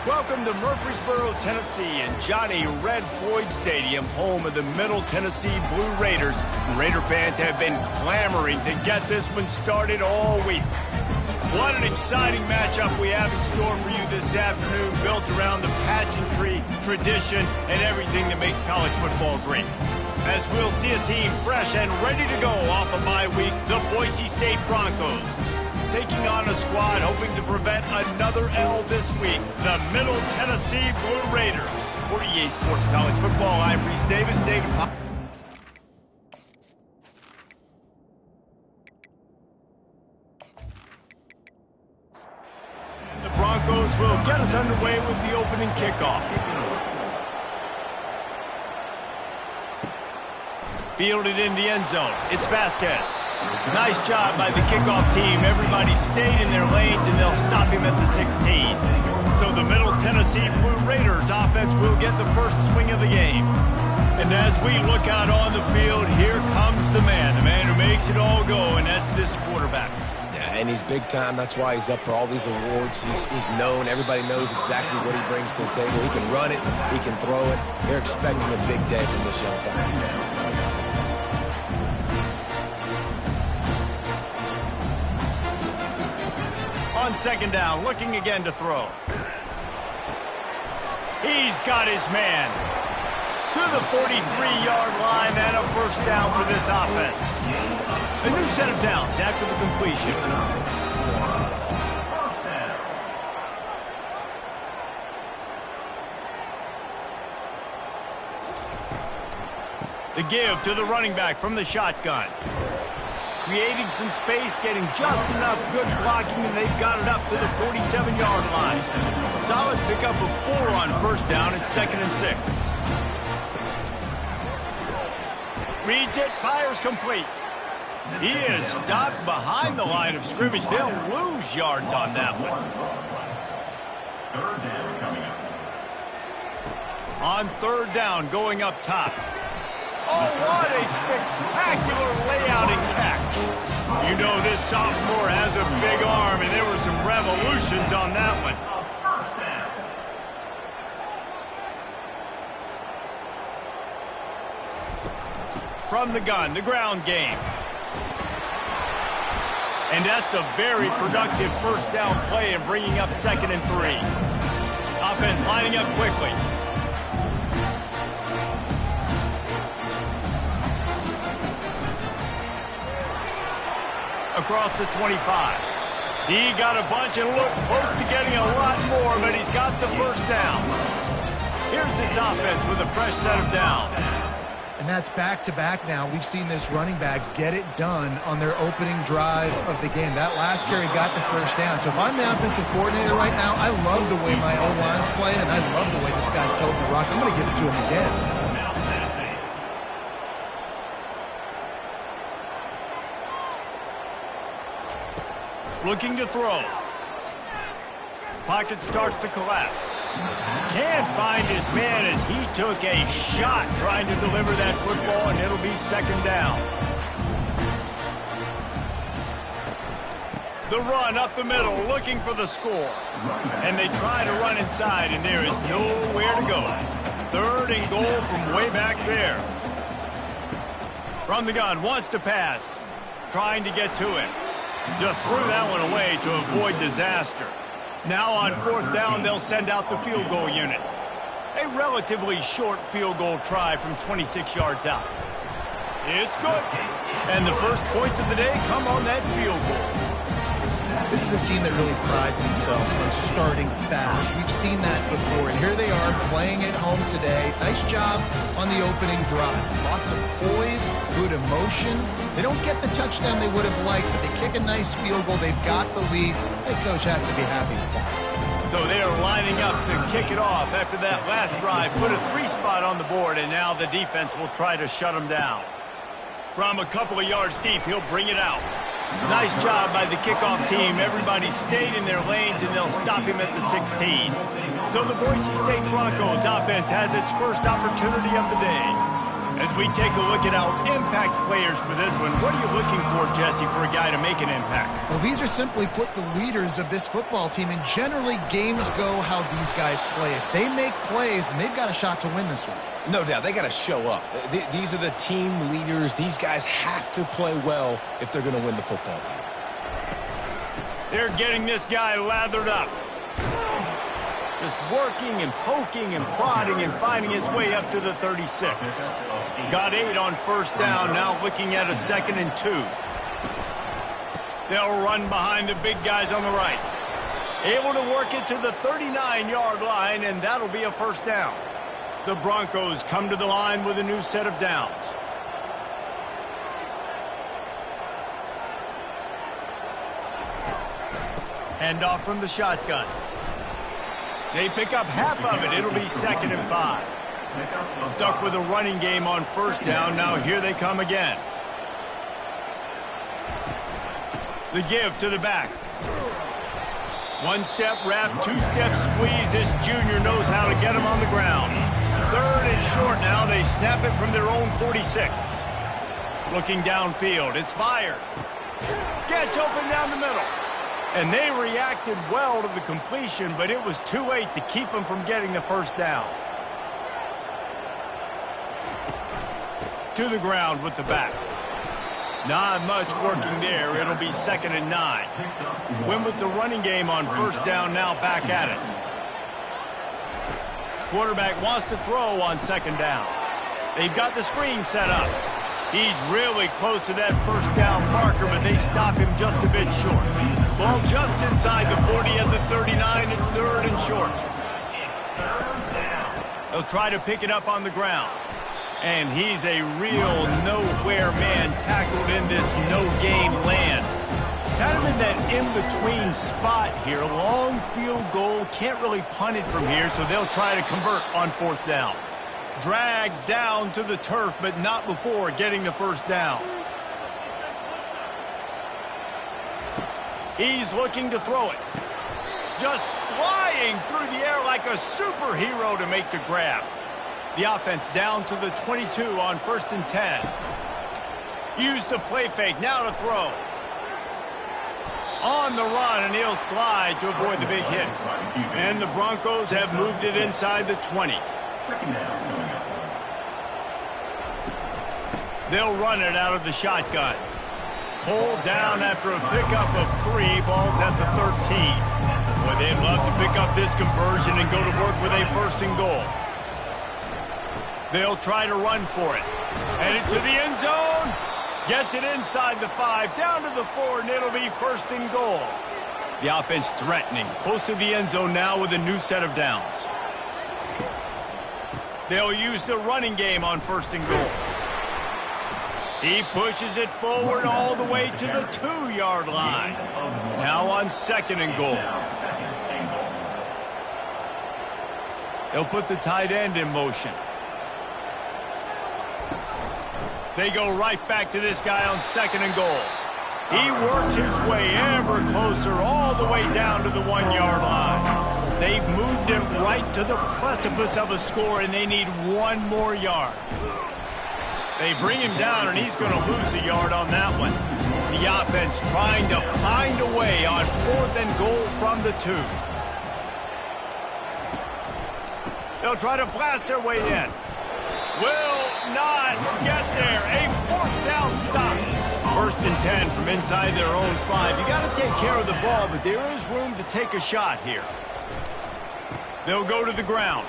Welcome to Murfreesboro, Tennessee, and Johnny Red Floyd Stadium, home of the Middle Tennessee Blue Raiders. Raider fans have been clamoring to get this one started all week. What an exciting matchup we have in store for you this afternoon, built around the pageantry, tradition, and everything that makes college football great. As we'll see a team fresh and ready to go off a bye week, the Boise State Broncos. Taking on a squad hoping to prevent another L this week, the Middle Tennessee Blue Raiders. For EA Sports College Football, I'm Reese Davis. David Pop. And the Broncos will get us underway with the opening kickoff. Fielded in the end zone. It's Vasquez. Nice job by the kickoff team. Everybody stayed in their lanes, and they'll stop him at the 16. So the Middle Tennessee Blue Raiders offense will get the first swing of the game. And as we look out on the field, here comes the man who makes it all go, and that's this quarterback. Yeah, and he's big time. That's why he's up for all these awards. He's known. Everybody knows exactly what he brings to the table. He can run it. He can throw it. They're expecting a big day from this young fella. On second down, looking again to throw. He's got his man to the 43-yard line, and a first down for this offense. A new set of downs after the completion. The give to the running back from the shotgun. Creating some space, getting just enough good blocking, and they've got it up to the 47-yard line. Solid pickup of 4 on first down. It's 2nd and 6. Reads it, fires complete. He is stopped behind the line of scrimmage. They'll lose yards on that one. On third down, going up top. Oh, what a spectacular layout and catch. You know this sophomore has a big arm, and there were some revolutions on that one. From the gun, the ground game. And that's a very productive first down play and bringing up 2nd and 3. Offense lining up quickly. Across the 25. He got a bunch and looked close to getting a lot more, but he's got the first down. Here's this offense with a fresh set of downs. And that's back-to-back now. We've seen this running back get it done on their opening drive of the game. That last carry got the first down. So if I'm the offensive coordinator right now, I love the way my O-line's playing, and I love the way this guy's toting the rock. I'm going to give it to him again. Looking to throw. Pocket starts to collapse. Can't find his man as he took a shot trying to deliver that football, and it'll be 2nd down. The run up the middle, looking for the score. And they try to run inside, and there is nowhere to go. 3rd and goal from way back there. From the gun, wants to pass. Trying to get to it. Just threw that one away to avoid disaster. Now on 4th down, they'll send out the field goal unit. A relatively short field goal try from 26 yards out. It's good. And the first points of the day come on that field goal. This is a team that really prides themselves on starting fast. We've seen that before, and here they are playing at home today. Nice job on the opening drive. Lots of poise, good emotion. They don't get the touchdown they would have liked, but they kick a nice field goal. They've got the lead. Head coach has to be happy with that. So they are lining up to kick it off after that last drive. Put a 3 spot on the board, and now the defense will try to shut them down. From a couple of yards deep, he'll bring it out. Nice job by the kickoff team. Everybody stayed in their lanes, and they'll stop him at the 16. So the Boise State Broncos offense has its first opportunity of the day. As we take a look at our impact players for this one, what are you looking for, Jesse, for a guy to make an impact? Well, these are simply put the leaders of this football team, and generally games go how these guys play. If they make plays, then they've got a shot to win this one. No doubt, they got to show up. These are the team leaders. These guys have to play well if they're going to win the football game. They're getting this guy lathered up. Just working and poking and prodding and finding his way up to the 36. Got 8 on first down, now looking at a 2nd and 2. They'll run behind the big guys on the right. Able to work it to the 39-yard line, and that'll be a first down. The Broncos come to the line with a new set of downs. Hand off from the shotgun. They pick up half of it. It'll be 2nd and 5. Stuck with a running game on first down. Now here they come again. The give to the back. 1-step wrap, 2-step squeeze. This junior knows how to get him on the ground. 3rd and short now. They snap it from their own 46. Looking downfield. It's fired. Gets open down the middle. And they reacted well to the completion, but it was too late to keep them from getting the first down. To the ground with the back. Not much working there. It'll be 2nd and 9. Win with the running game on first down, now back at it. Quarterback wants to throw on 2nd down. They've got the screen set up. He's really close to that first down marker, but they stop him just a bit short. Ball just inside the 40 at the 39. It's 3rd and short. They'll try to pick it up on the ground. And he's a real nowhere man tackled in this no-game land. Kind of in that in-between spot here. Long field goal. Can't really punt it from here, so they'll try to convert on 4th down. Dragged down to the turf, but not before getting the first down. He's looking to throw it. Just flying through the air like a superhero to make the grab. The offense down to the 22 on 1st and 10. Use the play fake, now to throw. On the run, and he'll slide to avoid the big hit. And the Broncos have moved it inside the 20. They'll run it out of the shotgun. Pulled down after a pickup of 3. Ball's at the 13. Boy, they'd love to pick up this conversion and go to work with a 1st and goal. They'll try to run for it. Headed to the end zone. Gets it inside the 5, down to the 4, and it'll be 1st and goal. The offense threatening, close to the end zone now with a new set of downs. They'll use the running game on 1st and goal. He pushes it forward all the way to the 2-yard line. Now on 2nd and goal. They'll put the tight end in motion. They go right back to this guy on 2nd and goal. He works his way ever closer all the way down to the 1-yard line. They've moved it right to the precipice of a score, and they need 1 more yard. They bring him down, and he's going to lose a yard on that one. The offense trying to find a way on 4th and goal from the 2. They'll try to blast their way in. Will not get there. A 4th down stop. 1st and 10 from inside their own 5. You got to take care of the ball, but there is room to take a shot here. They'll go to the ground.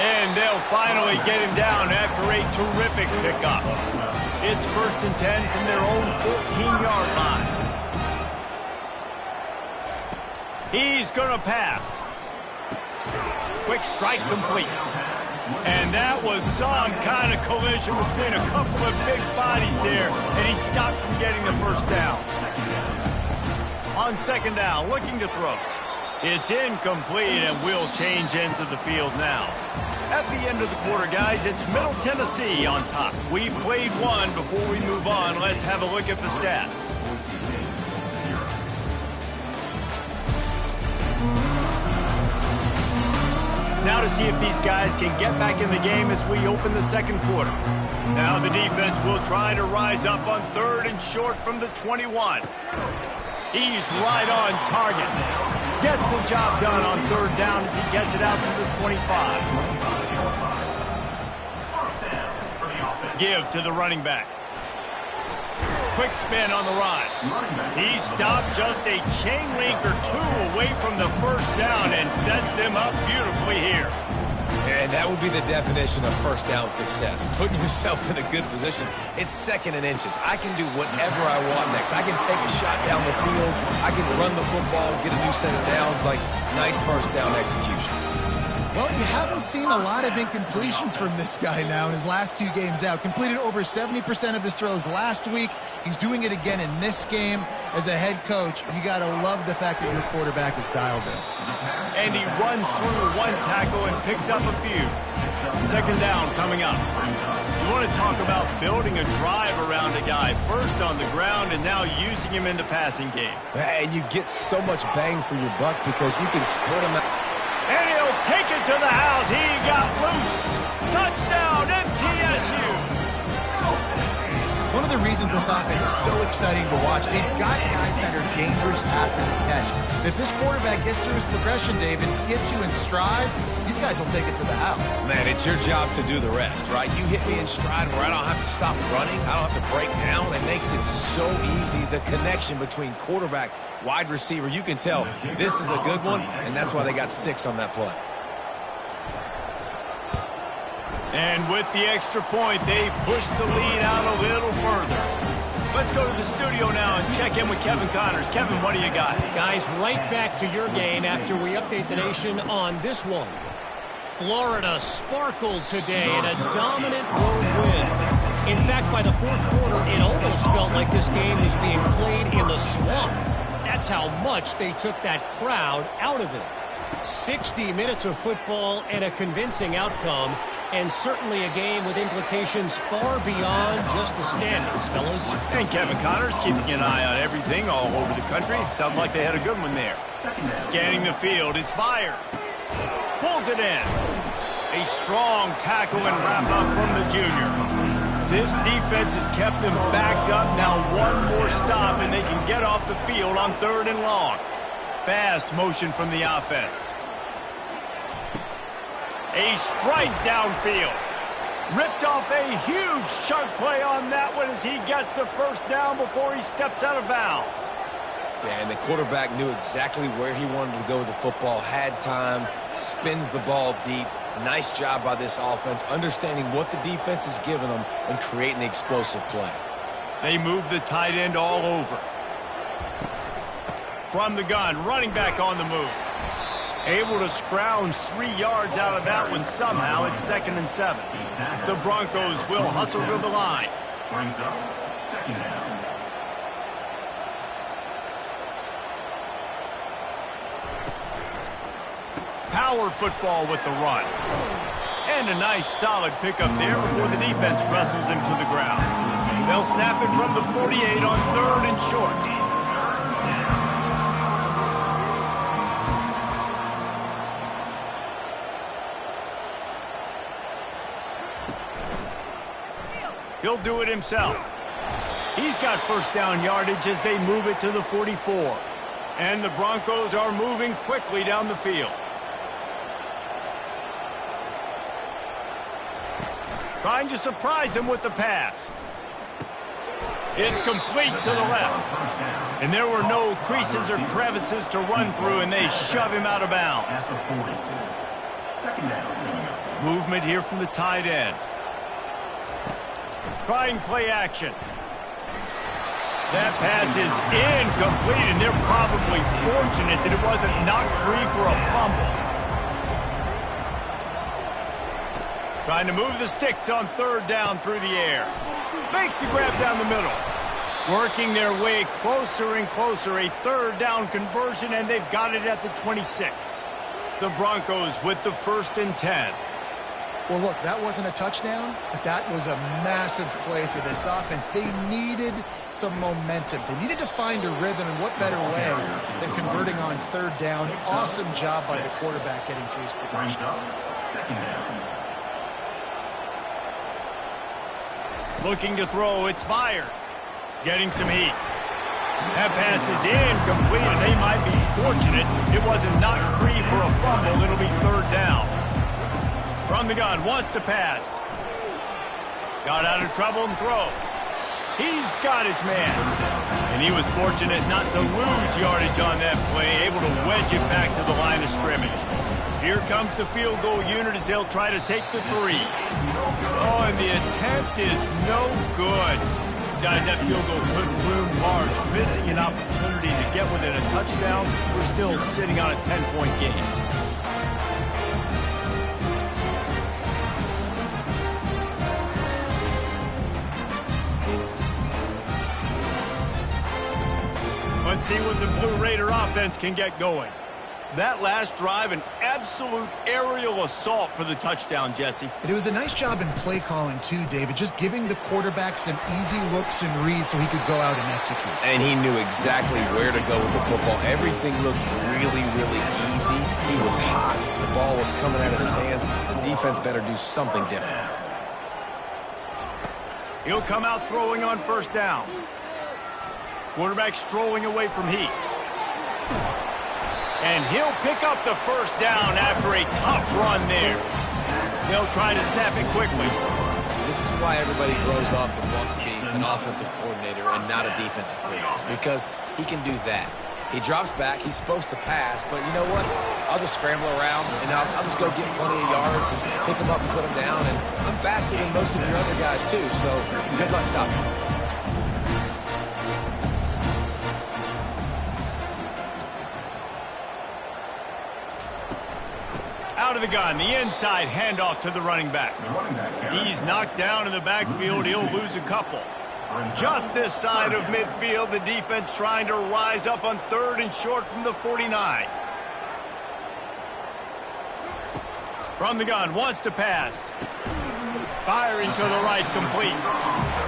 And they'll finally get him down after a terrific pickup. It's 1st and 10 from their own 14-yard line. He's going to pass. Quick strike complete. And that was some kind of collision between a couple of big bodies there, and he stopped from getting the first down. On 2nd down, looking to throw. It's incomplete, and we'll change into the field now. At the end of the quarter, guys, it's Middle Tennessee on top. We played one. Before we move on, let's have a look at the stats. Now to see if these guys can get back in the game as we open the second quarter. Now the defense will try to rise up on 3rd and short from the 21. He's right on target. Gets the job done on 3rd down as he gets it out to the 25. Give to the running back. Quick spin on the run. He stopped just a chain link or 2 away from the first down and sets them up beautifully here. And that would be the definition of first down success. Putting yourself in a good position. It's 2nd and inches. I can do whatever I want next. I can take a shot down the field. I can run the football, get a new set of downs. Like, nice first down execution. Well, you haven't seen a lot of incompletions from this guy now in his last 2 games out. Completed over 70% of his throws last week. He's doing it again in this game. As a head coach, you got to love the fact that your quarterback is dialed in. And he runs through 1 tackle and picks up a few. 2nd down coming up. You want to talk about building a drive around a guy. First on the ground and now using him in the passing game. And you get so much bang for your buck because you can split him out. And he'll take it to the house. He got loose. Touchdown, MTSU. One of the reasons this offense is so exciting to watch, they've got guys that are dangerous after the catch. If this quarterback gets through his progression, David, gets you in stride, these guys will take it to the house. Man, it's your job to do the rest, right? You hit me in stride where I don't have to stop running. I don't have to break down. It makes it so easy. The connection between quarterback, wide receiver, you can tell this is a good one, and that's why they got 6 on that play. And with the extra point, they push the lead out a little further. Let's go to the studio now and check in with Kevin Connors. Kevin, what do you got? Guys, right back to your game after we update the nation on this one. Florida sparkled today in a dominant road win. In fact, by the 4th quarter, it almost felt like this game was being played in the swamp. That's how much they took that crowd out of it. 60 minutes of football and a convincing outcome. And certainly a game with implications far beyond just the standings, fellas. And Kevin Connors keeping an eye on everything all over the country. Sounds like they had a good one there. Scanning the field, it's fired. Pulls it in. A strong tackle and wrap-up from the junior. This defense has kept them backed up. Now 1 more stop, and they can get off the field on 3rd and long. Fast motion from the offense. A strike downfield. Ripped off a huge chunk play on that one as he gets the first down before he steps out of bounds. Yeah, and the quarterback knew exactly where he wanted to go with the football, had time, spins the ball deep. Nice job by this offense, understanding what the defense is giving them and creating the explosive play. They move the tight end all over. From the gun, running back on the move. Able to scrounge 3 yards out of that one somehow. It's 2nd and 7. The Broncos will hustle to the line. Brings up 2nd down. Power football with the run. And a nice solid pickup there before the defense wrestles him to the ground. They'll snap it from the 48 on 3rd and short. He'll do it himself. He's got first down yardage as they move it to the 44. And the Broncos are moving quickly down the field. Trying to surprise him with the pass. It's complete to the left. And there were no creases or crevices to run through, and they shove him out of bounds. Movement here from the tight end. Trying play action. That pass is incomplete, and they're probably fortunate that it wasn't knocked free for a fumble. Trying to move the sticks on 3rd down through the air. Makes the grab down the middle. Working their way closer and closer. A 3rd down conversion, and they've got it at the 26. The Broncos with the 1st and 10. Well, look, that wasn't a touchdown, but that was a massive play for this offense. They needed some momentum. They needed to find a rhythm, and what better way than converting on third down. Awesome job by the quarterback getting through his progression. Second down. Looking to throw, it's fired. Getting some heat. That pass is incomplete, and they might be fortunate it wasn't knocked free for a fumble. It'll be third down. From the gun, wants to pass. Got out of trouble and throws. He's got his man. And he was fortunate not to lose yardage on that play, able to wedge it back to the line of scrimmage. Here comes the field goal unit as they'll try to take the 3. Oh, and the attempt is no good. Guys, that field goal couldn't loom large. Missing an opportunity to get within a touchdown. We're still sitting on a 10-point game. Let's see what the Blue Raider offense can get going. That last drive, an absolute aerial assault for the touchdown, Jesse. It was a nice job in play calling, too, David, just giving the quarterback some easy looks and reads so he could go out and execute. And he knew exactly where to go with the football. Everything looked really, really easy. He was hot. The ball was coming out of his hands. The defense better do something different. He'll come out throwing on first down. Quarterback strolling away from heat. And he'll pick up the first down after a tough run there. They'll try to snap it quickly. This is why everybody grows up and wants to be an offensive coordinator and not a defensive coordinator, because he can do that. He drops back. He's supposed to pass, but you know what? I'll just scramble around, and I'll just go get plenty of yards and pick them up and put them down. And I'm faster than most of your other guys, too, so good luck stopping me. Out of the gun, the inside handoff to the running back. He's knocked down in the backfield. He'll lose a couple. Just this side of midfield, the defense trying to rise up on third and short from the 49. From the gun, wants to pass. Firing to the right, complete.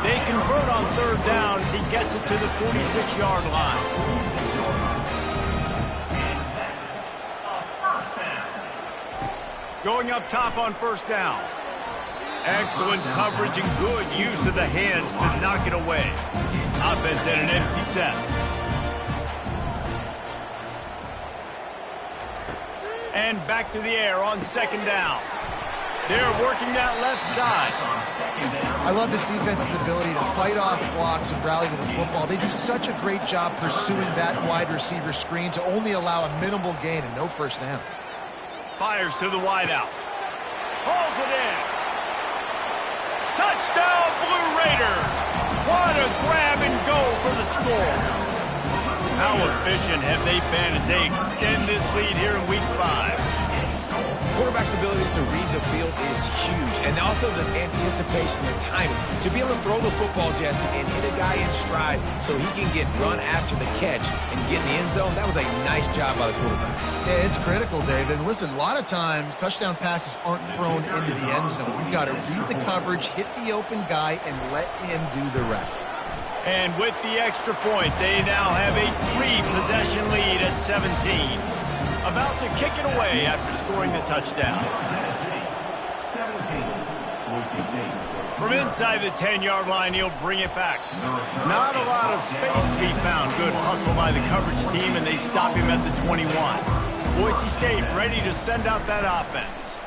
They convert on third down as he gets it to the 46-yard line. Going up top on first down. Excellent coverage and good use of the hands to knock it away. Offense at an empty set. And back to the air on second down. They're working that left side. I love this defense's ability to fight off blocks and rally to the football. They do such a great job pursuing that wide receiver screen to only allow a minimal gain and no first down. Fires to the wideout. Hauls it in. Touchdown, Blue Raiders. What a grab and go for the score. How efficient have they been as they extend this lead here in Week 5? Quarterback's abilities to read the field is huge, and also the anticipation, the timing. To be able to throw the football, Jesse, and hit a guy in stride so he can get run after the catch and get in the end zone, that was a nice job by the quarterback. Yeah, it's critical, David. Listen, a lot of times touchdown passes aren't thrown into the end zone. You've got to read the coverage, hit the open guy, and let him do the rest. And with the extra point, they now have a 3-possession lead at 17. About to kick it away after scoring the touchdown. From inside the 10-yard line, he'll bring it back. Not a lot of space to be found. Good hustle by the coverage team, and they stop him at the 21. Boise State ready to send out that offense.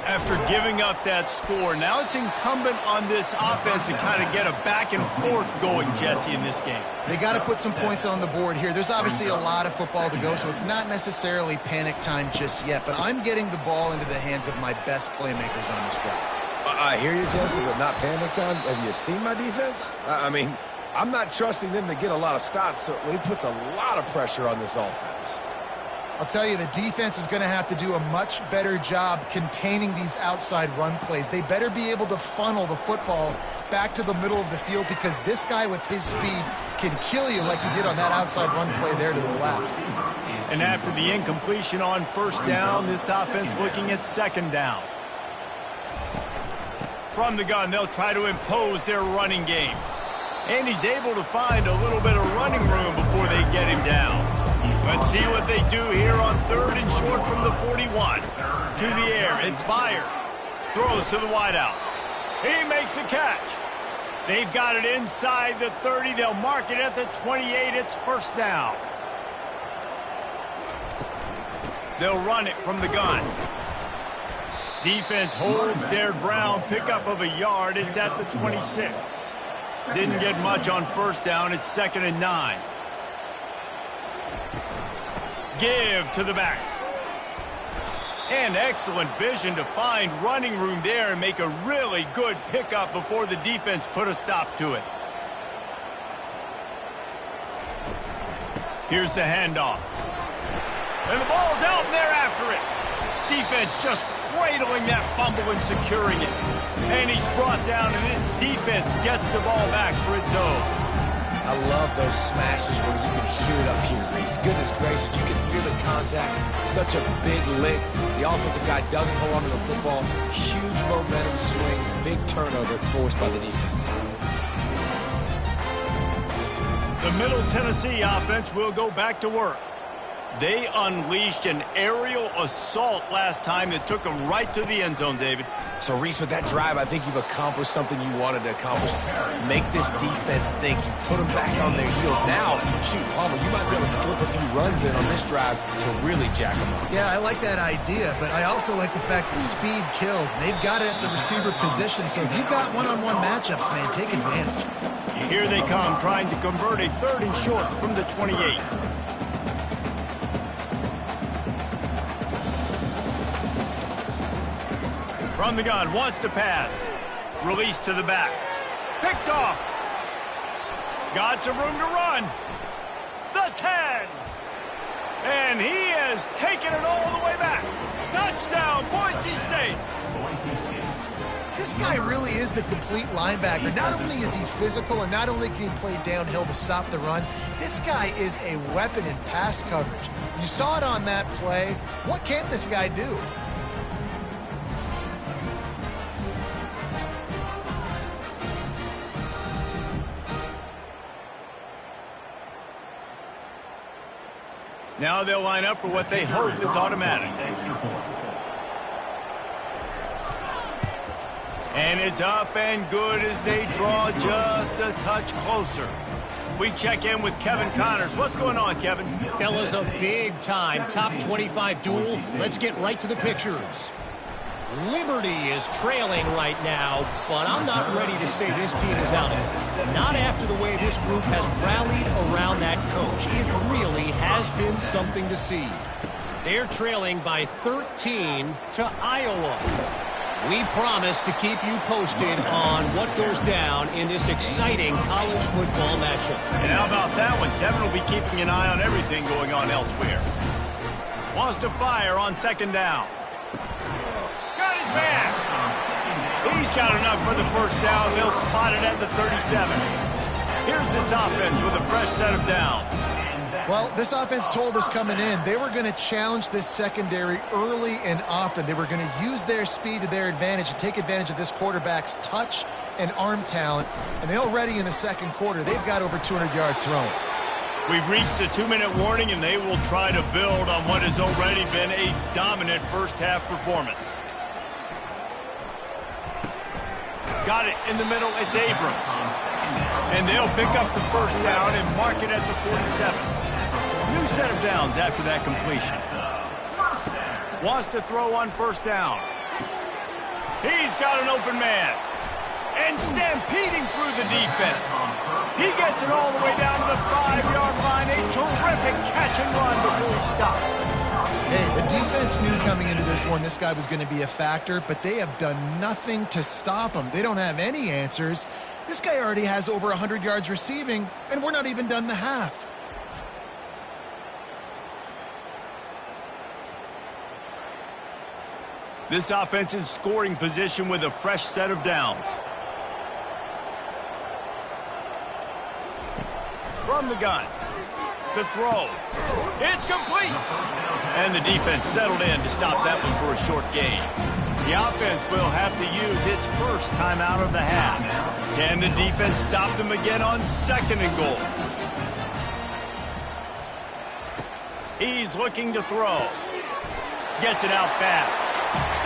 After giving up that score, now it's incumbent on this offense to kind of get a back and forth going, Jesse, in this game. They got to put some points on the board here. There's obviously a lot of football to go, so it's not necessarily panic time just yet, but I'm getting the ball into the hands of my best playmakers on this drive. I hear you, Jesse, but not panic time. Have you seen my defense? I mean, I'm not trusting them to get a lot of stops, so he puts a lot of pressure on this offense. I'll tell you, the defense is going to have to do a much better job containing these outside run plays. They better be able to funnel the football back to the middle of the field because this guy with his speed can kill you like he did on that outside run play there to the left. And after the incompletion on first down, this offense looking at second down. From the gun, they'll try to impose their running game. And he's able to find a little bit of running room before they get him down. Let's see what they do here on 3rd and short from the 41. To the air, it's fired. Throws to the wideout. He makes the catch. They've got it inside the 30. They'll mark it at the 28. It's first down. They'll run it from the gun. Defense holds their ground. Pickup of a yard. It's at the 26. Didn't get much on first down. It's 2nd and 9. Give to the back. And excellent vision to find running room there and make a really good pickup before the defense put a stop to it. Here's the handoff. And the ball's out and they're after it. Defense just cradling that fumble and securing it. And he's brought down, and this defense gets the ball back for its own. I love those smashes where you can hear it up here, Reese. Goodness gracious, you can hear the contact. Such a big lick. The offensive guy doesn't hold on to the football. Huge momentum swing, big turnover forced by the defense. The Middle Tennessee offense will go back to work. They unleashed an aerial assault last time that took them right to the end zone, David. So, Reese, with that drive, I think you've accomplished something you wanted to accomplish. Make this defense think. You put them back on their heels. Now, shoot, Palmer, you might be able to slip a few runs in on this drive to really jack them up. Yeah, I like that idea, but I also like the fact that speed kills. They've got it at the receiver position, so if you've got one-on-one matchups, man, take advantage. Here they come, trying to convert a 3rd and short from the 28. From the gun, wants to pass. Release to the back. Picked off. Got some room to run. The 10. And he has taken it all the way back. Touchdown, Boise State. This guy really is the complete linebacker. Not only is he physical and not only can he play downhill to stop the run, this guy is a weapon in pass coverage. You saw it on that play. What can't this guy do? Now they'll line up for what they hope is automatic. And it's up and good as they draw just a touch closer. We check in with Kevin Connors. What's going on, Kevin? Fellas, a big-time top 25 duel. Let's get right to the pictures. Liberty is trailing right now, but I'm not ready to say this team is out of it. Not after the way this group has rallied around that coach. It really has been something to see. They're trailing by 13 to Iowa. We promise to keep you posted on what goes down in this exciting college football matchup. And how about that one? Kevin will be keeping an eye on everything going on elsewhere. Wants to fire on 2nd down. Got his man. He's got enough for the first down. They'll spot it at the 37. Here's this offense with a fresh set of downs. Well, this offense told us coming in they were going to challenge this secondary early and often. They were going to use their speed to their advantage and take advantage of this quarterback's touch and arm talent. And they already in the 2nd quarter, they've got over 200 yards throwing. We've reached the 2-minute warning, and they will try to build on what has already been a dominant first-half performance. Got it in the middle. It's Abrams. And they'll pick up the first down and mark it at the 47. New set of downs after that completion. Wants to throw on first down. He's got an open man. And stampeding through the defense. He gets it all the way down to the 5-yard line. A terrific catch and run before he stopped. Hey, the defense knew coming into this one this guy was going to be a factor, but they have done nothing to stop him. They don't have any answers. This guy already has over 100 yards receiving, and we're not even done the half. This offense in scoring position with a fresh set of downs. From the gun. The throw. It's complete. And the defense settled in to stop that one for a short gain. The offense will have to use its first timeout of the half. Can the defense stop them again on 2nd and goal? He's looking to throw. Gets it out fast.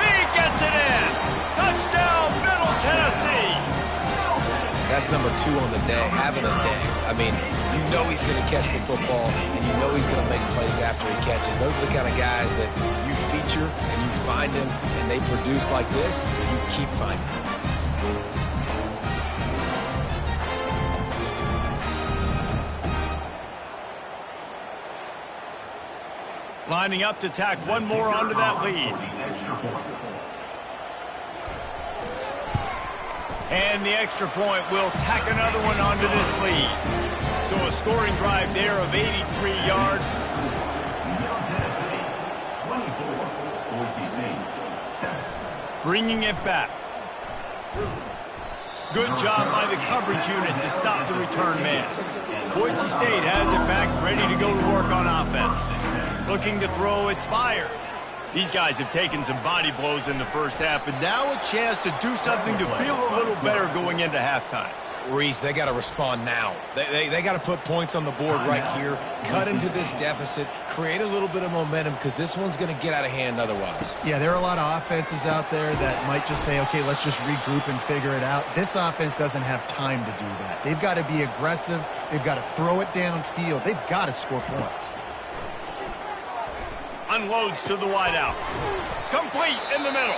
He gets it in. Touchdown, Middle Tennessee. That's number 2 on the day, having a day. I mean, you know he's going to catch the football, and you know he's going to make plays after he catches. Those are the kind of guys that you feature and you find them, and they produce like this, you keep finding them. Lining up to tack one more onto that lead. And the extra point will tack another one onto this lead. So a scoring drive there of 83 yards. 24, Boise State, 7. Bringing it back. Good job by the coverage unit to stop the return man. Boise State has it back, ready to go to work on offense. Looking to throw, it's fired. These guys have taken some body blows in the first half, but now a chance to do something to feel a little better going into halftime. Reese, they got to respond now. They got to put points on the board right here, cut into this deficit, create a little bit of momentum, because this one's going to get out of hand otherwise. Yeah, there are a lot of offenses out there that might just say, okay, let's just regroup and figure it out. This offense doesn't have time to do that. They've got to be aggressive. They've got to throw it downfield. They've got to score points. Unloads to the wideout. Complete in the middle.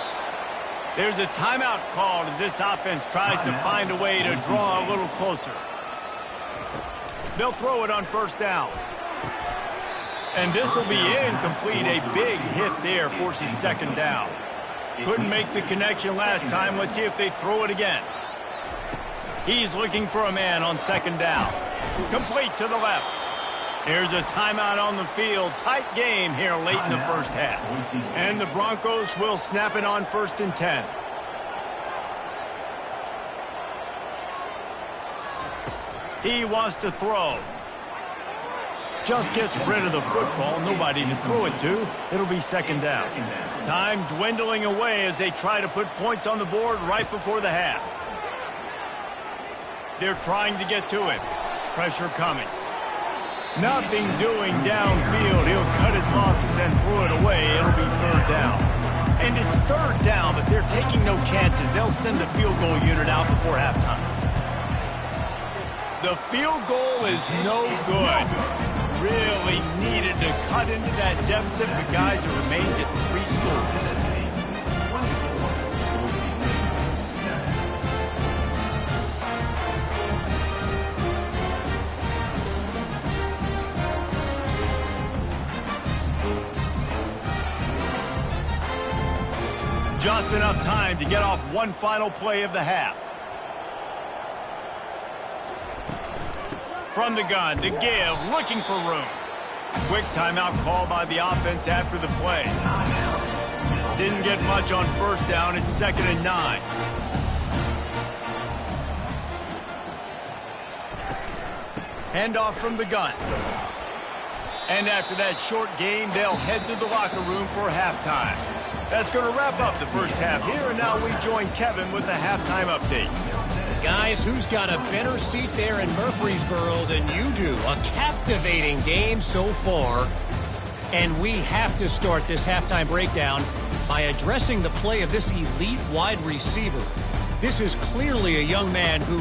There's a timeout called as this offense tries to find a way to draw a little closer. They'll throw it on 1st down. And this will be incomplete. A big hit there forces 2nd down. Couldn't make the connection last time. Let's see if they throw it again. He's looking for a man on 2nd down. Complete to the left. There's a timeout on the field. Tight game here late in the first half. And the Broncos will snap it on 1st and 10. He wants to throw. Just gets rid of the football. Nobody to throw it to. It'll be 2nd down. Time dwindling away as they try to put points on the board right before the half. They're trying to get to it. Pressure coming. Nothing doing downfield. He'll cut his losses and throw it away. It'll be 3rd down. And it's 3rd down, but they're taking no chances. They'll send the field goal unit out before halftime. The field goal is no good. Really needed to cut into that deficit, but guys, it remains at 3 scores. Just enough time to get off one final play of the half. From the gun to give, looking for room. Quick timeout call by the offense after the play. Didn't get much on 1st down. It's 2nd and 9. Handoff from the gun. And after that short game, they'll head to the locker room for halftime. That's going to wrap up the first half here, and now we join Kevin with the halftime update. Guys, who's got a better seat there in Murfreesboro than you do? A captivating game so far. And we have to start this halftime breakdown by addressing the play of this elite wide receiver. This is clearly a young man who,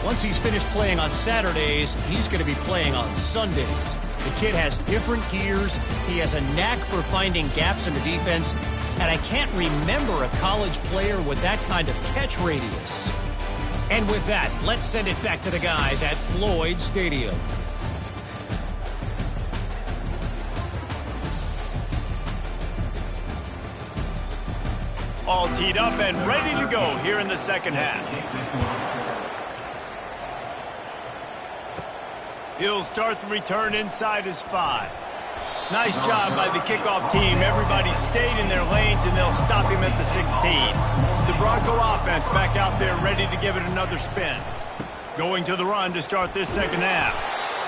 once he's finished playing on Saturdays, he's going to be playing on Sundays. The kid has different gears. He has a knack for finding gaps in the defense. And I can't remember a college player with that kind of catch radius. And with that, let's send it back to the guys at Floyd Stadium. All teed up and ready to go here in the second half. He'll start the return inside his 5. Nice job by the kickoff team. Everybody stayed in their lanes, and they'll stop him at the 16. The Bronco offense back out there ready to give it another spin. Going to the run to start this second half.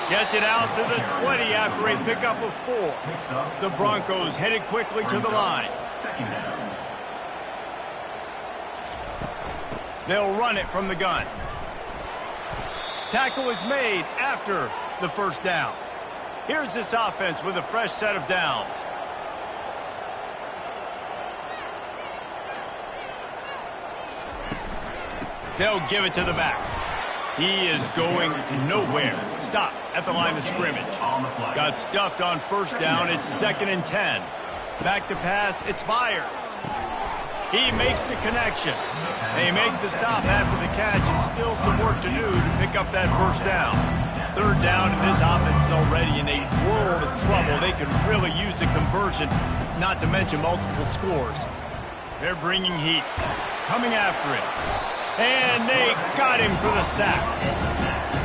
Gets it out to the 20 after a pickup of 4. The Broncos headed quickly to the line. They'll run it from the gun. Tackle is made after the first down. Here's this offense with a fresh set of downs. They'll give it to the back. He is going nowhere. Stop at the line of scrimmage. Got stuffed on first down. It's 2nd and 10. Back to pass. It's fired. He makes the connection. They make the stop after the catch, and still some work to do to pick up that first down. 3rd down, and this offense is already in a world of trouble. They could really use a conversion, not to mention multiple scores. They're bringing heat. Coming after it. And they got him for the sack.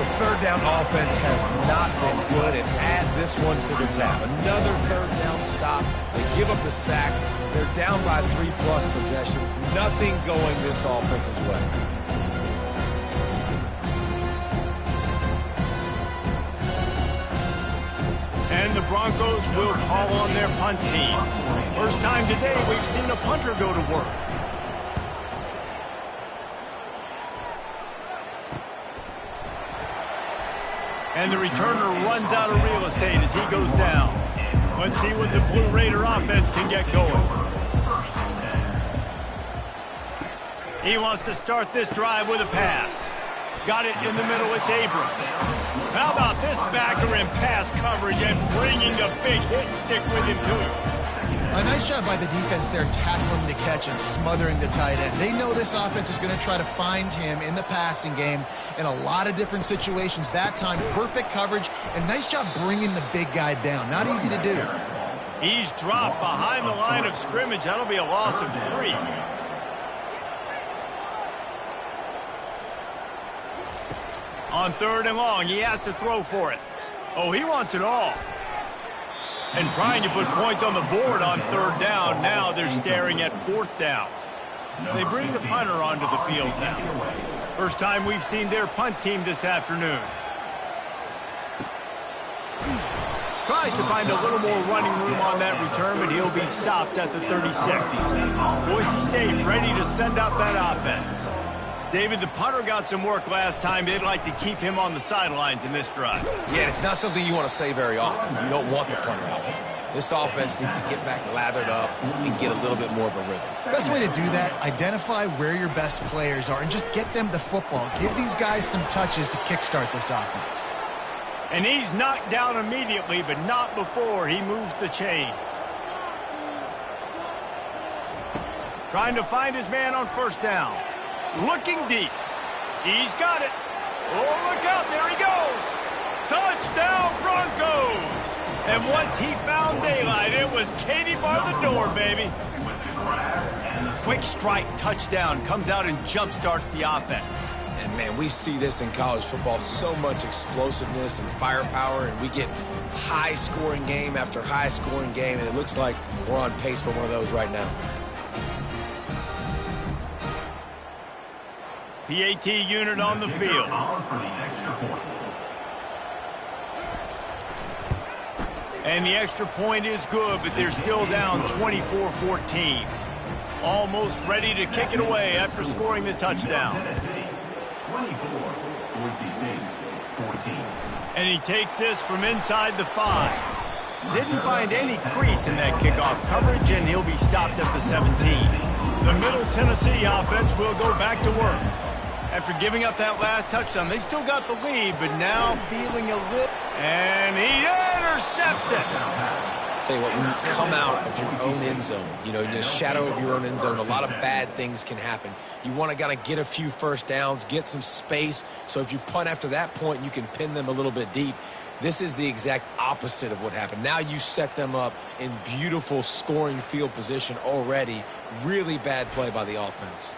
The 3rd down offense has not been good, and add this one to the tab. Another 3rd down stop. They give up the sack. They're down by 3+ possessions. Nothing going this offense's way. And the Broncos will call on their punt team. First time today we've seen a punter go to work. And the returner runs out of real estate as he goes down. Let's see what the Blue Raider offense can get going. He wants to start this drive with a pass. Got it in the middle, it's Abrams. How about this backer in pass coverage and bringing the big hit stick with him too? A nice job by the defense there, tackling the catch and smothering the tight end. They know this offense is going to try to find him in the passing game in a lot of different situations. That time, perfect coverage, and nice job bringing the big guy down. Not easy to do. He's dropped behind the line of scrimmage. That'll be a loss of 3. On 3rd and long, he has to throw for it. Oh, he wants it all. And trying to put points on the board on 3rd down. Now they're staring at 4th down. They bring the punter onto the field now. First time we've seen their punt team this afternoon. Tries to find a little more running room on that return, but he'll be stopped at the 36. Boise State ready to send out that offense. David, the punter got some work last time. They'd like to keep him on the sidelines in this drive. Yeah, it's not something you want to say very often. You don't want the punter out there. This offense needs to get back lathered up and get a little bit more of a rhythm. Best way to do that, identify where your best players are and just get them the football. Give these guys some touches to kickstart this offense. And he's knocked down immediately, but not before he moves the chains. Trying to find his man on first down. Looking deep. He's got it. Oh, look out. There he goes. Touchdown, Broncos. And once he found daylight, it was Katie bar the door, baby. Quick strike touchdown. Comes out and jump-starts the offense. And, man, we see this in college football, so much explosiveness and firepower, and we get high-scoring game after high-scoring game, and it looks like we're on pace for one of those right now. PAT unit on the field. And the extra point is good, but they're still down 24-14. Almost ready to kick it away after scoring the touchdown. 24, Boise State, 14. And he takes this from inside the 5. Didn't find any crease in that kickoff coverage, and he'll be stopped at the 17. The Middle Tennessee offense will go back to work. After giving up that last touchdown, they still got the lead, but now feeling a little... And he intercepts it. Tell you what, when you come out of your own end zone, you know, in the shadow of your own end zone, a lot of bad things can happen. You want to kind of get a few first downs, get some space, so if you punt after that point, you can pin them a little bit deep. This is the exact opposite of what happened. Now you set them up in beautiful scoring field position already. Really bad play by the offense.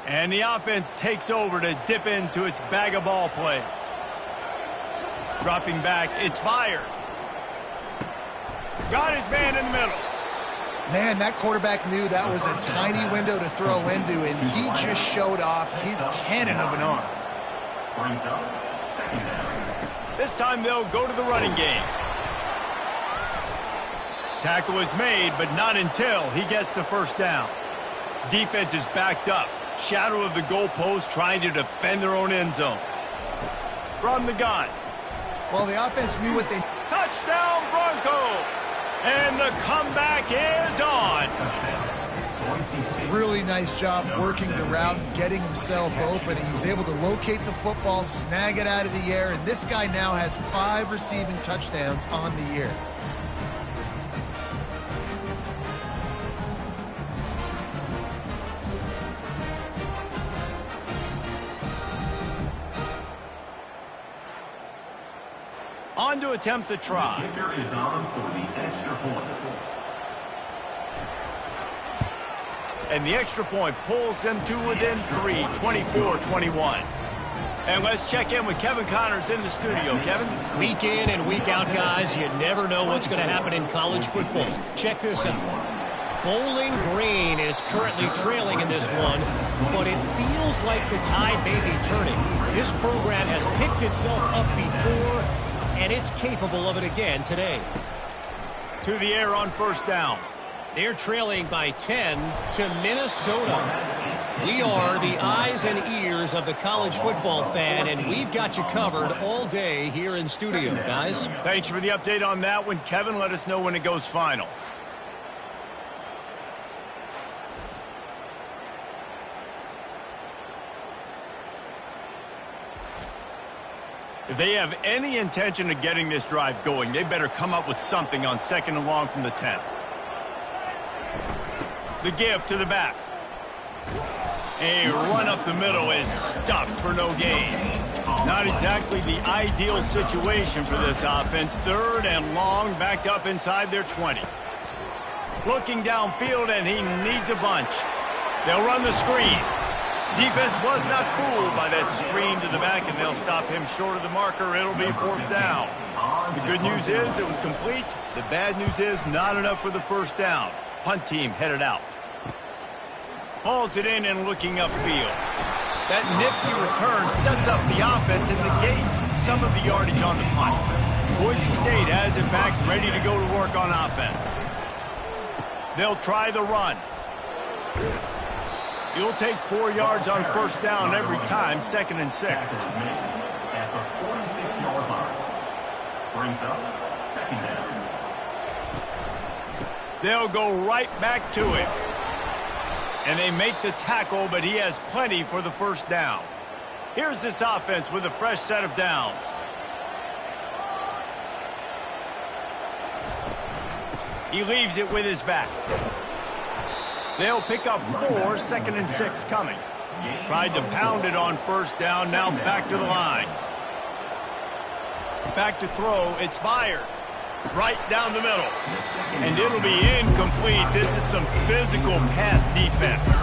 And the offense takes over to dip into its bag of ball plays. Dropping back, it's fired. Got his man in the middle. Man, that quarterback knew that was a tiny window to throw into, and he just showed off his cannon of an arm. Brings up second down. This time they'll go to the running game. Tackle is made, but not until he gets the first down. Defense is backed up. Shadow of the goalpost trying to defend their own end zone. From the gun. Well, the offense knew what they... Touchdown Broncos! And the comeback is on. Really nice job working the route, getting himself open. He was able to locate the football, snag it out of the air, and this guy now has 5 receiving touchdowns on the year. On to attempt the try. Kicker is on for the extra point. And the extra point pulls them to within 3, 24-21. And let's check in with Kevin Connors in the studio. Kevin? Week in and week out, guys, you never know what's going to happen in college football. Check this out. Bowling Green is currently trailing in this one, but it feels like the tide may be turning. This program has picked itself up before, and it's capable of it again today. To the air on first down. They're trailing by 10 to Minnesota. We are the eyes and ears of the college football fan, and we've got you covered all day here in studio, guys. Thanks for the update on that one, Kevin. Let us know when it goes final. If they have any intention of getting this drive going, they better come up with something on 2nd and long from the 10th. The give to the back. A run up the middle is stuffed for no gain. Not exactly the ideal situation for this offense. 3rd and long, backed up inside their 20. Looking downfield, and he needs a bunch. They'll run the screen. Defense was not fooled by that screen to the back, and they'll stop him short of the marker. It'll be 4th down. The good news is it was complete. The bad news is not enough for the first down. Punt team headed out. Hauls it in and looking upfield. That nifty return sets up the offense and negates some of the yardage on the punt. Boise State has it back, ready to go to work on offense. They'll try the run. You'll take 4 yards on first down every time, 2nd and 6. At the 46-yard line. Brings up 2nd down. They'll go right back to him. And they make the tackle, but he has plenty for the first down. Here's this offense with a fresh set of downs. He leaves it with his back. They'll pick up 4, 2nd and 6 coming. Tried to pound it on first down, now back to the line. Back to throw, it's fired. Right down the middle. And it'll be incomplete. This is some physical pass defense.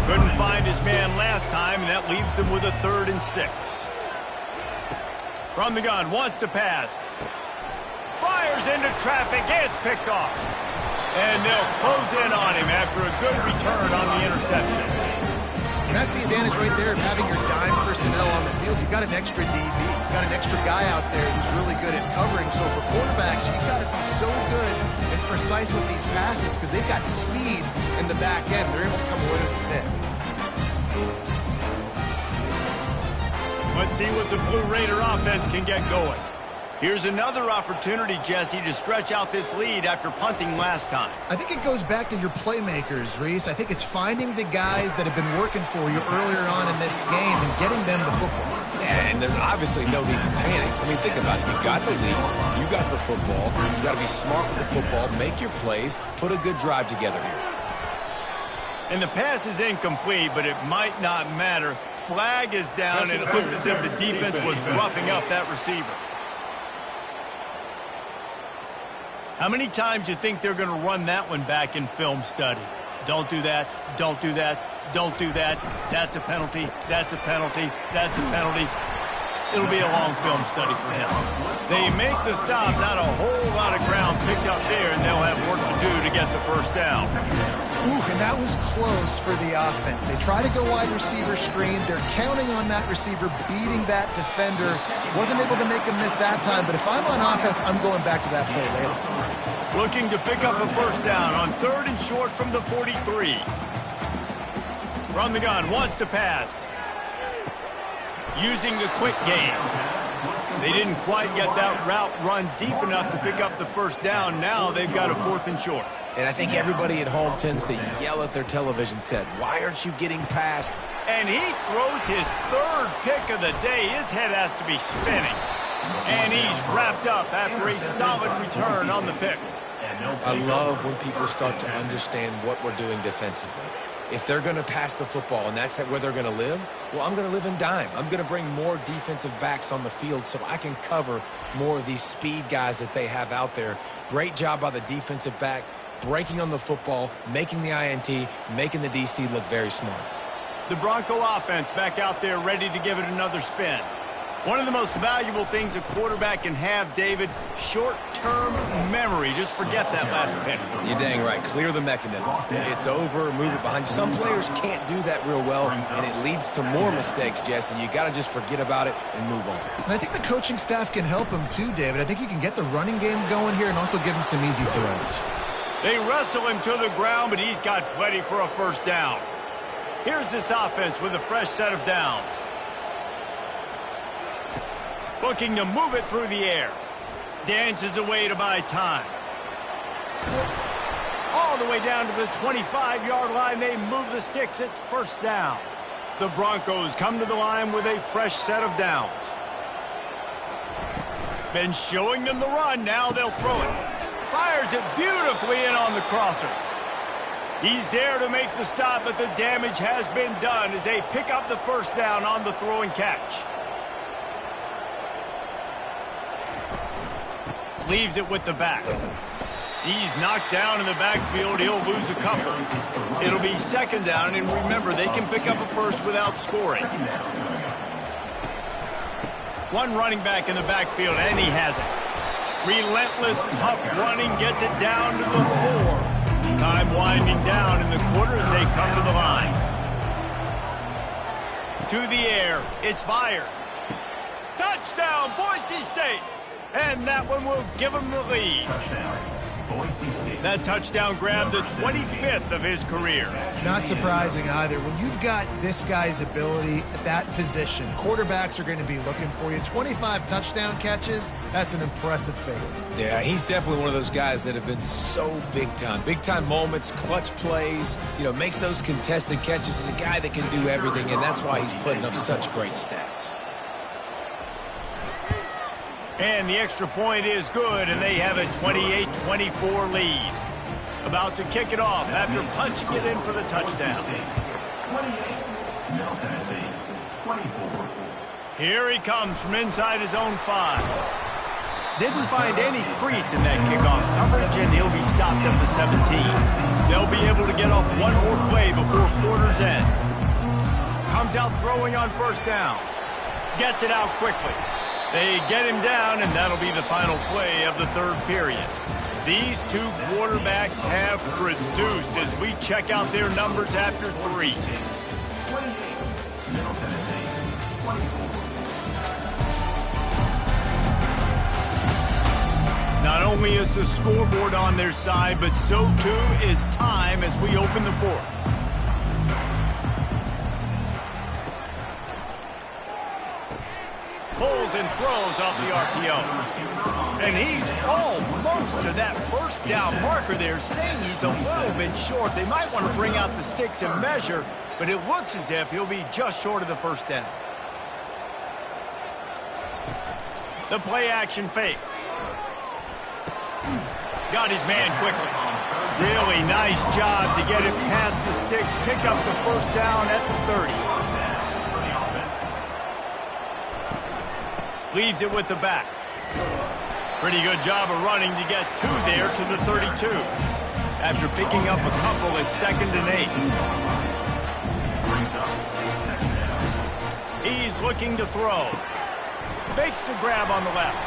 Couldn't find his man last time, and that leaves him with a 3rd and 6. From the gun, wants to pass. Fires into traffic, it's picked off. And they'll close in on him after a good return on the interception. And that's the advantage right there of having your dime personnel on the field. You've got an extra DB. You've got an extra guy out there who's really good at covering. So for quarterbacks, you've got to be so good and precise with these passes because they've got speed in the back end. They're able to come away with a pick. Let's see what the Blue Raider offense can get going. Here's another opportunity, Jesse, to stretch out this lead after punting last time. I think it goes back to your playmakers, Reese. I think it's finding the guys that have been working for you earlier on in this game and getting them the football. Yeah, and there's obviously no need to panic. I mean, think about it. You got the lead. You got the football. You got to be smart with the football. Make your plays. Put a good drive together here. And the pass is incomplete, but it might not matter. Flag is down, and it looked as if the defense was roughing up that receiver. How many times do you think they're going to run that one back in film study? Don't do that. Don't do that. Don't do that. That's a penalty. That's a penalty. That's a penalty. It'll be a long film study for him. They make the stop. Not a whole lot of ground picked up there, and they'll have work to do to get the first down. Ooh, and that was close for the offense. They try to go wide receiver screen. They're counting on that receiver beating that defender. Wasn't able to make him miss that time, but if I'm on offense, I'm going back to that play later. Looking to pick up a first down on 3rd and short from the 43. From the gun, wants to pass. Using the quick game. They didn't quite get that route run deep enough to pick up the first down. Now they've got a 4th and short. And I think everybody at home tends to yell at their television set, why aren't you getting past? And he throws his 3rd pick of the day. His head has to be spinning. And he's wrapped up after a solid return on the pick. I love when people start to understand what we're doing defensively. If they're going to pass the football and that's where they're going to live, well, I'm going to live in dime. I'm going to bring more defensive backs on the field so I can cover more of these speed guys that they have out there. Great job by the defensive back, breaking on the football, making the INT, making the DC look very smart. The Bronco offense back out there ready to give it another spin. One of the most valuable things a quarterback can have, David, short-term memory. Just forget that last pick. You're dang right. Clear the mechanism. It's over, move it behind you. Some players can't do that real well, and it leads to more mistakes, Jesse. You got to just forget about it and move on. And I think the coaching staff can help him too, David. I think you can get the running game going here and also give him some easy throws. They wrestle him to the ground, but he's got plenty for a first down. Here's this offense with a fresh set of downs. Looking to move it through the air. Dances away to buy time. All the way down to the 25-yard line. They move the sticks. It's first down. The Broncos come to the line with a fresh set of downs. Been showing them the run. Now they'll throw it. Fires it beautifully in on the crosser. He's there to make the stop, but the damage has been done as they pick up the first down on the throw and catch. Leaves it with the back. He's knocked down in the backfield. He'll lose a couple. It'll be second down, and remember, they can pick up a first without scoring. One running back in the backfield, and he has it. Relentless, tough running gets it down to the 4. Time winding down in the quarter as they come to the line. To the air. It's fired. Touchdown, Boise State. And that one will give him the lead. That touchdown grabbed the 25th of his career. Not surprising either. When you've got this guy's ability at that position, quarterbacks are going to be looking for you. 25 touchdown catches, that's an impressive figure. Yeah, he's definitely one of those guys that have been so big time. Big time moments, clutch plays, makes those contested catches. He's a guy that can do everything, and that's why he's putting up such great stats. And the extra point is good, and they have a 28-24 lead. About to kick it off after punching it in for the touchdown. 28, Middle Tennessee, 24. Here he comes from inside his own 5. Didn't find any crease in that kickoff coverage, and he'll be stopped at the 17. They'll be able to get off one more play before quarter's end. Comes out throwing on first down. Gets it out quickly. They get him down, and that'll be the final play of the third period. These two quarterbacks have produced as we check out their numbers after 3. 28, Middle Tennessee, 24. Not only is the scoreboard on their side, but so too is time as we open the 4th. Pulls and throws off the RPO. And he's almost to that first down marker there, saying he's a little bit short. They might want to bring out the sticks and measure, but it looks as if he'll be just short of the first down. The play action fake. Got his man quickly. Really nice job to get it past the sticks, pick up the first down at the 30. Leaves it with the back. Pretty good job of running to get 2 there to the 32. After picking up a couple at 2nd and 8. He's looking to throw. Makes the grab on the left.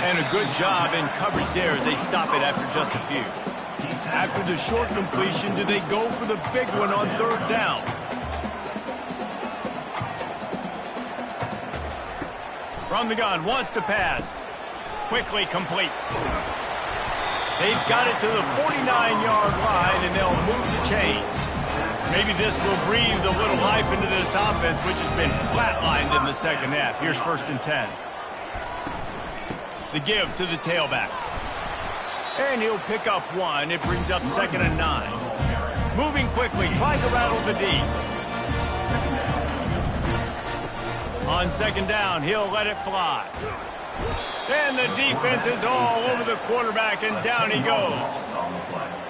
And a good job in coverage there as they stop it after just a few. After the short completion, do they go for the big one on 3rd down? From the gun, wants to pass. Quickly complete. They've got it to the 49-yard line, and they'll move the chains. Maybe this will breathe a little life into this offense, which has been flatlined in the second half. Here's 1st and 10. The give to the tailback. And he'll pick up 1. It brings up 2nd and 9. Moving quickly, trying to rattle the D. On 2nd down, he'll let it fly. And the defense is all over the quarterback, and down he goes.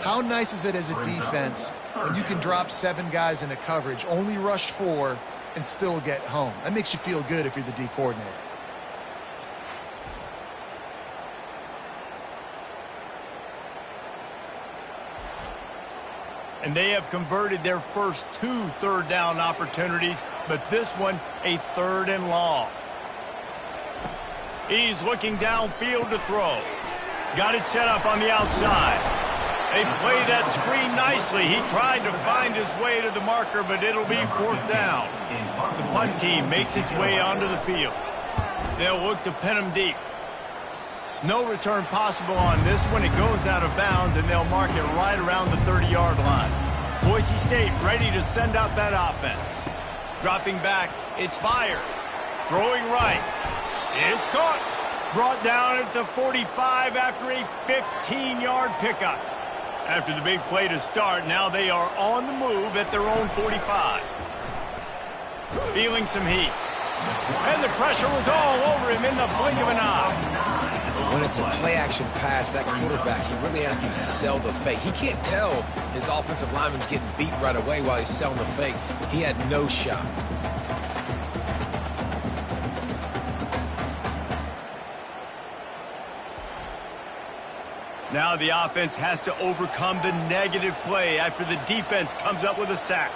How nice is it as a defense when you can drop 7 guys into coverage, only rush 4, and still get home? That makes you feel good if you're the D coordinator. And they have converted their first 2 third-down opportunities, but this one a 3rd and long. He's looking downfield to throw. Got it set up on the outside. They played that screen nicely. He tried to find his way to the marker, but it'll be 4th down. The punt team makes its way onto the field. They'll look to pin him deep. No return possible on this one. It goes out of bounds, and they'll mark it right around the 30-yard line. Boise State ready to send out that offense. Dropping back, it's fired. Throwing right. It's caught. Brought down at the 45 after a 15-yard pickup. After the big play to start, now they are on the move at their own 45. Feeling some heat. And the pressure was all over him in the blink of an eye. When it's a play-action pass, that quarterback, he really has to sell the fake. He can't tell his offensive lineman's getting beat right away while he's selling the fake. He had no shot. Now the offense has to overcome the negative play after the defense comes up with a sack.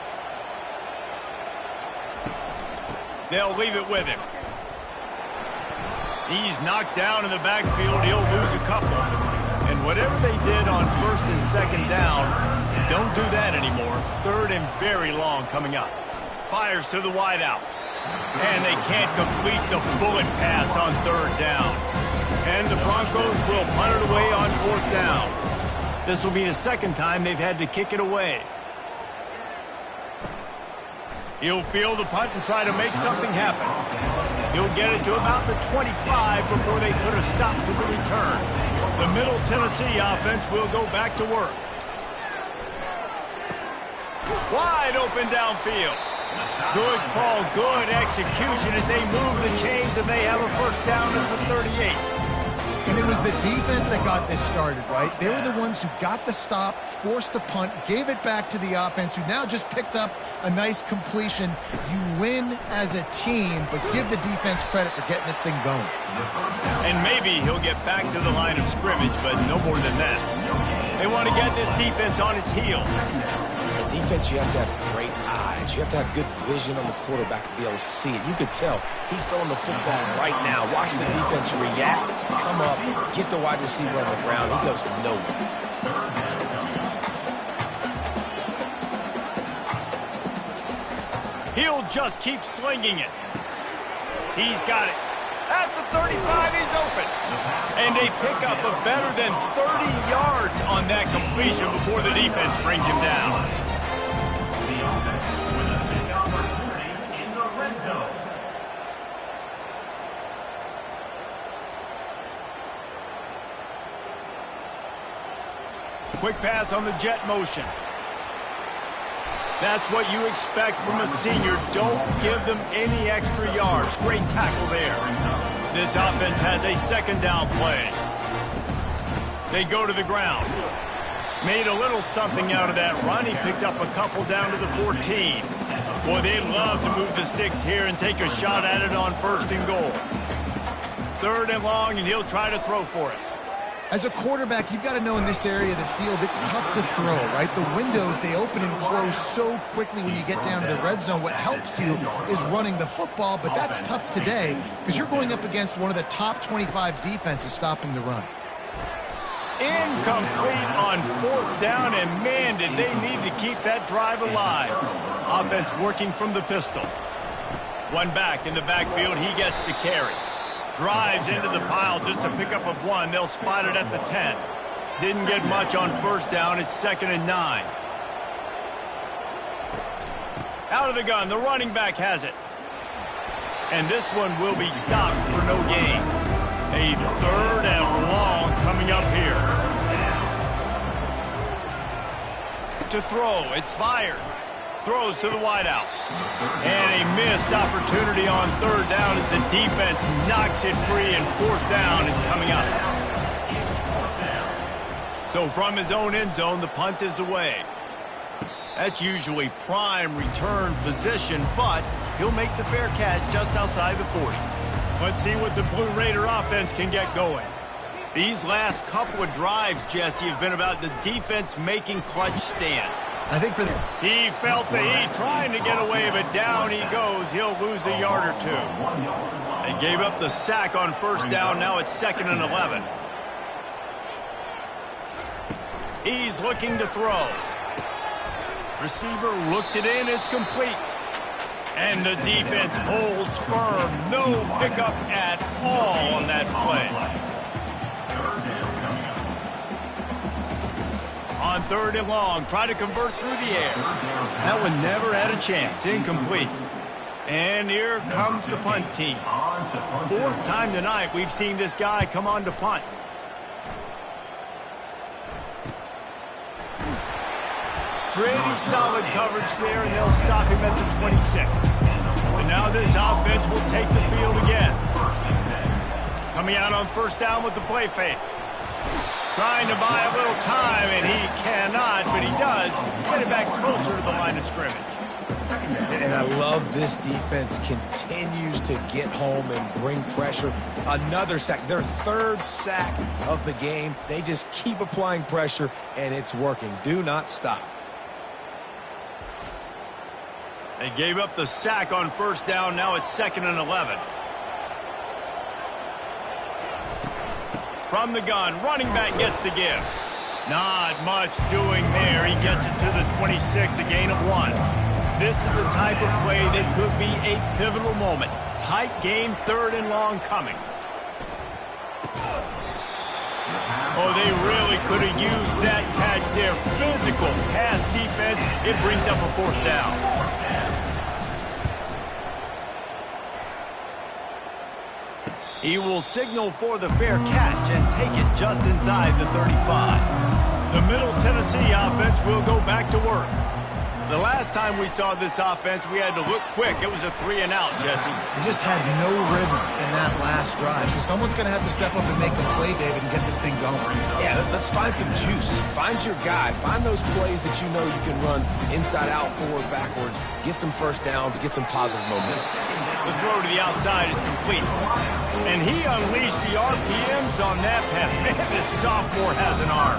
They'll leave it with him. He's knocked down in the backfield. He'll lose a couple. And whatever they did on 1st and 2nd down, don't do that anymore. 3rd and very long coming up. Fires to the wideout. And they can't complete the bullet pass on 3rd down. And the Broncos will punt it away on 4th down. This will be the 2nd time they've had to kick it away. He'll field the punt and try to make something happen. He'll get it to about the 25 before they put a stop to the return. The Middle Tennessee offense will go back to work. Wide open downfield. Good call, good execution as they move the chains, and they have a 1st down at the 38. And it was the defense that got this started, right? They were the ones who got the stop, forced a punt, gave it back to the offense, who now just picked up a nice completion. You win as a team, but give the defense credit for getting this thing going. And maybe he'll get back to the line of scrimmage, but no more than that. They want to get this defense on its heels. In defense, you have to have great eyes. You have to have good vision on the quarterback to be able to see it. You can tell he's throwing the football right now. Watch the defense react, come up, get the wide receiver on the ground. He goes nowhere. He'll just keep slinging it. He's got it. At the 35, he's open. And they pick up a better than 30 yards on that completion before the defense brings him down. The offense with a big opportunity in the red zone. Quick pass on the jet motion. That's what you expect from a senior. Don't give them any extra yards. Great tackle there. This offense has a 2nd down play. They go to the ground. Made a little something out of that run. He picked up a couple down to the 14. Boy, they'd love to move the sticks here and take a shot at it on 1st and goal. 3rd and long, and he'll try to throw for it. As a quarterback, you've got to know in this area of the field, it's tough to throw, right? The windows, they open and close so quickly when you get down to the red zone. What helps you is running the football, but that's tough today because you're going up against one of the top 25 defenses stopping the run. Incomplete on 4th down, and man, did they need to keep that drive alive. Offense working from the pistol. One back in the backfield, he gets the carry. Drives into the pile just to pick up of 1. They'll spot it at the 10. Didn't get much on first down. It's 2nd and 9. Out of the gun, the running back has it. And this one will be stopped for no gain. A 3rd and long coming up here. To throw, it's fired. Throws to the wideout. And a missed opportunity on 3rd down as the defense knocks it free, and 4th down is coming up. So from his own end zone, the punt is away. That's usually prime return position, but he'll make the fair catch just outside the 40. Let's see what the Blue Raider offense can get going. These last couple of drives, Jesse, have been about the defense making clutch stand. I think for the... He felt the heat trying to get away, but down he goes. He'll lose a yard or 2. They gave up the sack on first down. Now it's 2nd and 11. He's looking to throw. Receiver looks it in. It's complete. And the defense holds firm. No pickup at all on that play. On 3rd and long, try to convert through the air. That one never had a chance. Incomplete. And here comes the punt team. 4th time tonight we've seen this guy come on to punt. Pretty solid coverage there, and they'll stop him at the 26. And now this offense will take the field again. Coming out on first down with the play fake. Trying to buy a little time, and he cannot, but he does get it back closer to the line of scrimmage. And I love this defense continues to get home and bring pressure. Another sack, their 3rd sack of the game. They just keep applying pressure, and it's working. Do not stop. They gave up the sack on first down. Now it's 2nd and 11. From the gun, running back gets to give. Not much doing there. He gets it to the 26, a gain of 1. This is the type of play that could be a pivotal moment. Tight game, 3rd and long coming. Oh, they really could have used that catch there. Physical pass defense. It brings up a 4th down. He will signal for the fair catch and take it just inside the 35. The Middle Tennessee offense will go back to work. The last time we saw this offense, we had to look quick. It was a 3 and out, Jesse. They just had no rhythm in that last drive. So someone's going to have to step up and make a play, David, and get this thing going. Yeah, let's find some juice. Find your guy. Find those plays that you know you can run inside out, forward, backwards. Get some first downs. Get some positive momentum. The throw to the outside is complete. And he unleashed the RPMs on that pass. Man, this sophomore has an arm.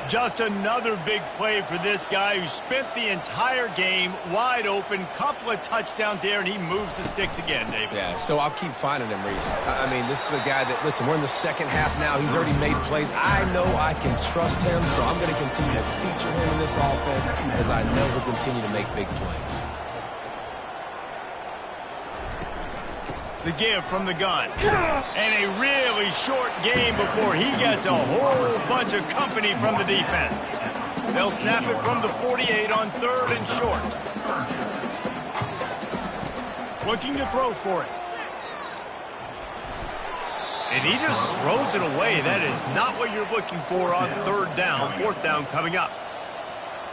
Just another big play for this guy who spent the entire game wide open, couple of touchdowns there, and he moves the sticks again, David. Yeah, so I'll keep finding him, Reese. I mean, this is a guy that, listen, we're in the 2nd half now. He's already made plays. I know I can trust him, so I'm going to continue to feature him in this offense because I know he'll continue to make big plays. The give from the gun. And a really short game before he gets a whole bunch of company from the defense. They'll snap it from the 48 on 3rd and short. Looking to throw for it. And he just throws it away. That is not what you're looking for on 3rd down. 4th down coming up.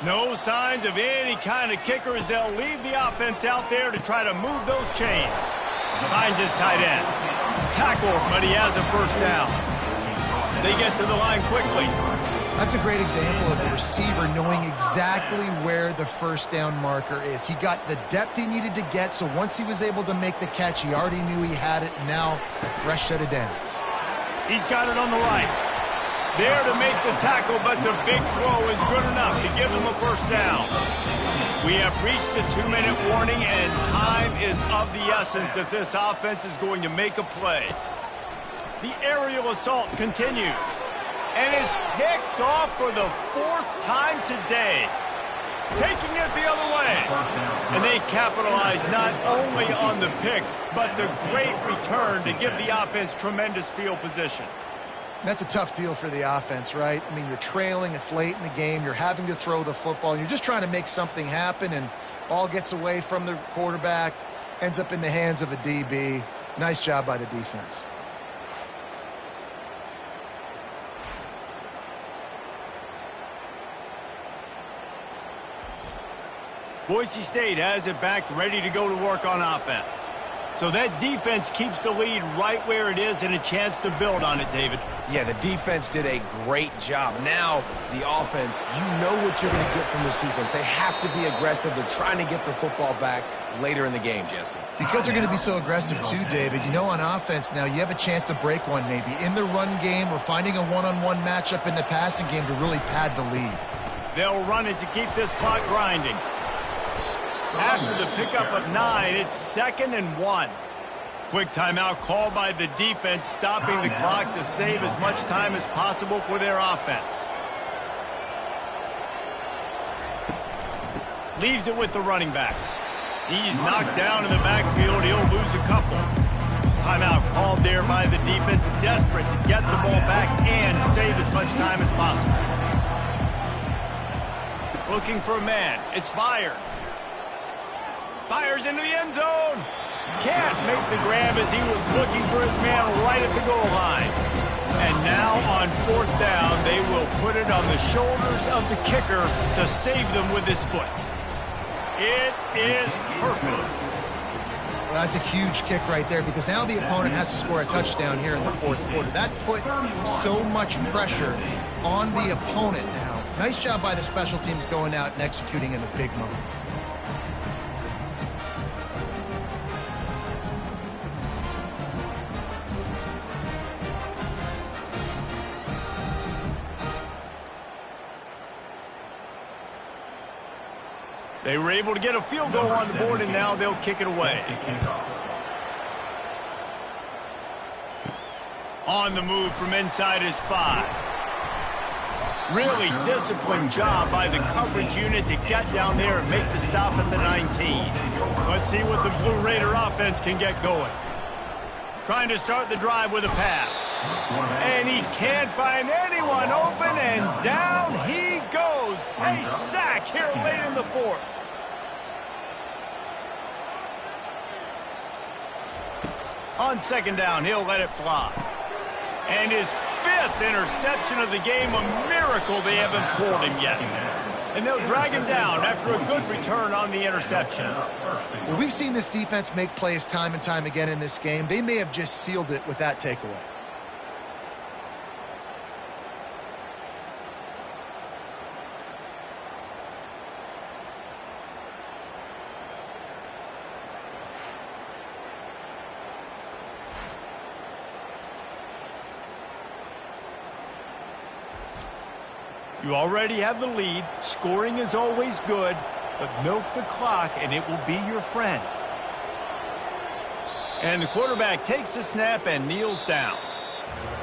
No signs of any kind of kicker as they'll leave the offense out there to try to move those chains. Finds his tight end. Tackle, but he has a 1st down. They get to the line quickly. That's a great example of a receiver knowing exactly where the 1st down marker is. He got the depth he needed to get, so once he was able to make the catch, he already knew he had it. Now, a fresh set of downs. He's got it on the right. There to make the tackle, but the big throw is good enough to give him a 1st down. We have reached the 2-minute warning, and time is of the essence if this offense is going to make a play. The aerial assault continues, and it's picked off for the 4th time today. Taking it the other way. And they capitalize not only on the pick, but the great return to give the offense tremendous field position. That's a tough deal for the offense, right? I mean, you're trailing, it's late in the game, you're having to throw the football, and you're just trying to make something happen, and ball gets away from the quarterback, ends up in the hands of a DB. Nice job by the defense. Boise State has it back, ready to go to work on offense. So that defense keeps the lead right where it is and a chance to build on it, David. Yeah, the defense did a great job. Now, the offense, you know what you're going to get from this defense. They have to be aggressive. They're trying to get the football back later in the game, Jesse. Because they're going to be so aggressive too, David, you know, on offense now, you have a chance to break one maybe in the run game or finding a one-on-one matchup in the passing game to really pad the lead. They'll run it to keep this clock grinding. After the pickup of 9, it's 2nd and 1. Quick timeout called by the defense, stopping the clock to save as much time as possible for their offense. Leaves it with the running back. He's knocked down in the backfield. He'll lose a couple. Timeout called there by the defense, desperate to get the ball back and save as much time as possible. Looking for a man. It's fired. Fires into the end zone. Can't make the grab as he was looking for his man right at the goal line. And now on 4th down, they will put it on the shoulders of the kicker to save them with his foot. It is perfect. Well, that's a huge kick right there because now the opponent has to score a touchdown here in the 4th quarter. That put so much pressure on the opponent now. Nice job by the special teams going out and executing in a big moment. They were able to get a field goal on the board, and now they'll kick it away. On the move from inside his 5. Really disciplined job by the coverage unit to get down there and make the stop at the 19. Let's see what the Blue Raider offense can get going. Trying to start the drive with a pass. And he can't find anyone open, and down he goes. A sack here late in the 4th. On 2nd down, he'll let it fly. And his 5th interception of the game, a miracle they haven't pulled him yet. And they'll drag him down after a good return on the interception. Well, we've seen this defense make plays time and time again in this game. They may have just sealed it with that takeaway. You already have the lead. Scoring is always good, but milk the clock and it will be your friend. And the quarterback takes the snap and kneels down.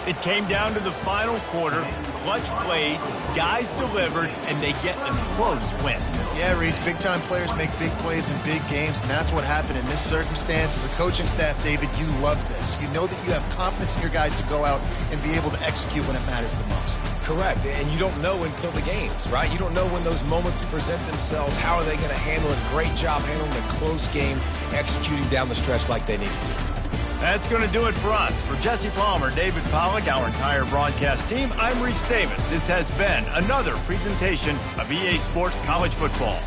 It came down to the final quarter. Clutch plays, guys delivered, and they get a close win. Yeah, Reese, big-time players make big plays in big games, and that's what happened in this circumstance. As a coaching staff, David, you love this. You know that you have confidence in your guys to go out and be able to execute when it matters the most. Correct, and you don't know until the games, right? You don't know when those moments present themselves. How are they going to handle it? Great job handling a close game, executing down the stretch like they needed to. That's going to do it for us. For Jesse Palmer, David Pollack, our entire broadcast team, I'm Reese Davis. This has been another presentation of EA Sports College Football.